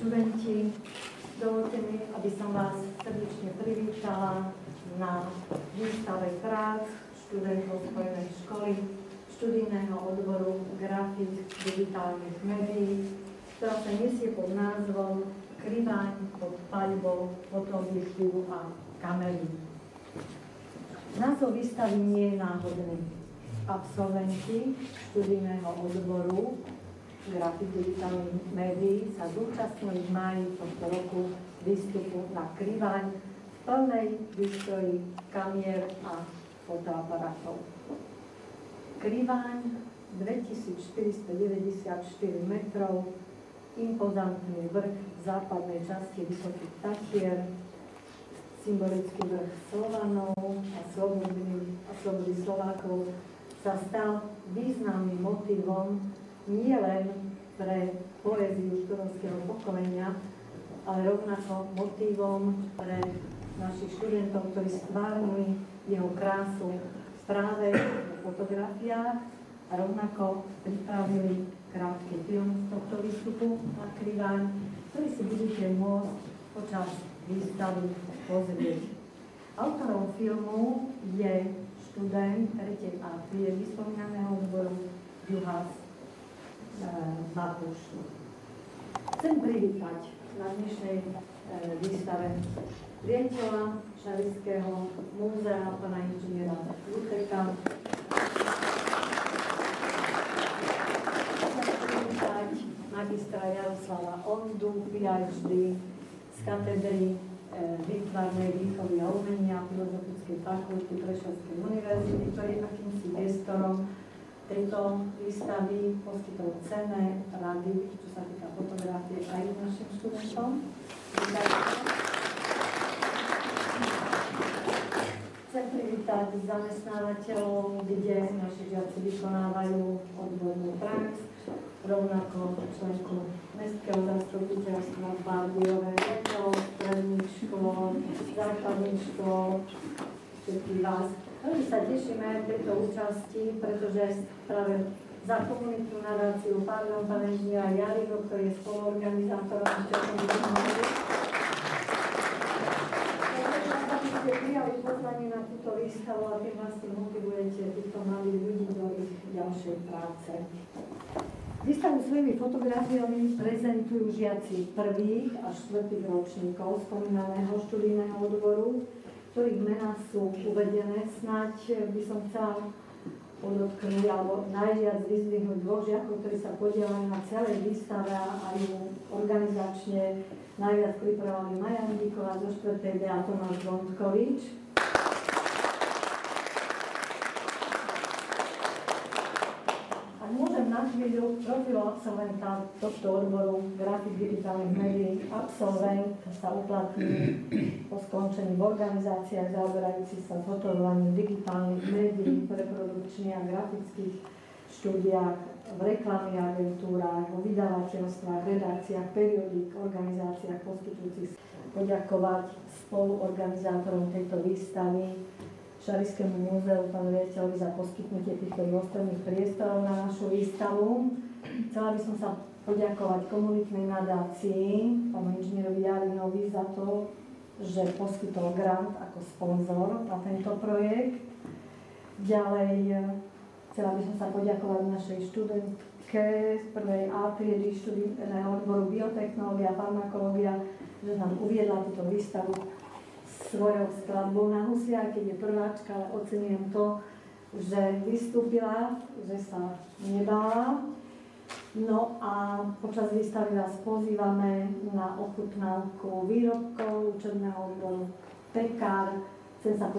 študenti, dovoľte mi, aby som vás srdečne privítala na výstave prác študentov Spojenej školy študijného odboru grafík digitálnych médií, ktorá sa nesie pod názvom Kriváň pod paľbou fotoobjektívu a kamery. Názov výstavy nie je náhodný. Absolventi študijného odboru grafík digitálnych médií sa zúčastnili v máji tohto roku výstupu na Kriváň v plnej výstroji kamier a fotoaparátov. Kriváň 2494 metrov, impozantný vrch v západnej časti Vysokých Tatier, symbolický vrch Slovanov a slobody Slovákov sa stal významným motívom nielen pre poéziu študentského pokolenia, ale rovnako motívom pre našich študentov, ktorí stvárnili jeho krásu práve v fotografiách a rovnako pripravili krátky film z tohto výstupu na Kriváň, ktorý si budete môcť počas výstavy pozrieť. Autorom filmu je študent 3. A triedy spomínaného odboru Juhas Babuš. Chcem privítať na dnešnej výstave riaditeľa Šarišského múzea, pána inžiniera Luteka. Chcem privítať magistra Jaroslava Ondu, PhD z katedry výtvarnej výchovy a umenia Filozofickej fakulty Prešovskej univerzity, ktorý je akýmsi gestorom tejto výstavy, poskytol cenné rady, čo sa týka fotografie aj našim študentom. Chcem privítať zamestnávateľov, kde naši žiaci vykonávajú odbornú prax, rovnako členku mestského zastupiteľstva, Bardejové škôl, stredných škôl, základných škôl, všetkých vás. Veľmi sa tešíme v tejto účasti, pretože práve za komunitnú nadáciu pána inžiniera Jariho, ktorý je spoluorganizátorom ste prijali pozvanie na túto výstavu a tým vlastne motivujete týchto mladých ľudí do ich ďalšej práce. Výstavu svojimi fotografiami prezentujú žiaci prvých a štvrtých ročníkov spomínaného študijného odboru, ktorých mená sú uvedené. Snáď by som chcela podotknúť alebo najviac vyzdvihnúť dvoch žiakov, ktorí sa podielajú na celej výstave a ju organizačne najviac pripravovali Maja Indíková zo 4. D a Tomáš Vondkovič. Ak môžem na chvíľu, profil absolventa tohto odboru grafík digitálnych médií, absolvent sa uplatní po skončení v organizáciách zaoberajúcich sa fotografovaním digitálnych médií, preprodukčných a grafických štúdiách, v reklamných agentúrách, vo vydavateľstvách, redakciách, periodík, organizáciách poskytujúcich. Poďakovať spoluorganizátorom tejto výstavy, Šarišskému múzeu, pánu riaditeľovi za poskytnutie týchto dôstojných priestorov na našu výstavu. Chcela by som sa poďakovať komunitnej nadácii, pánu inžinierovi Jarinovi za to, že poskytol grant ako sponzor na tento projekt. Ďalej chcela by som sa poďakovať našej študentke z 1. A triedy študijného odboru biotechnológia a farmakológia, že nám uviedla túto výstavu svojou skladbou na husli, aj keď je prváčka, ale ocenujem to, že vystúpila, že sa nebála. No a počas výstavy vás pozývame na ochutnávku výrobkov učebného odboru Pekár. Chcem sa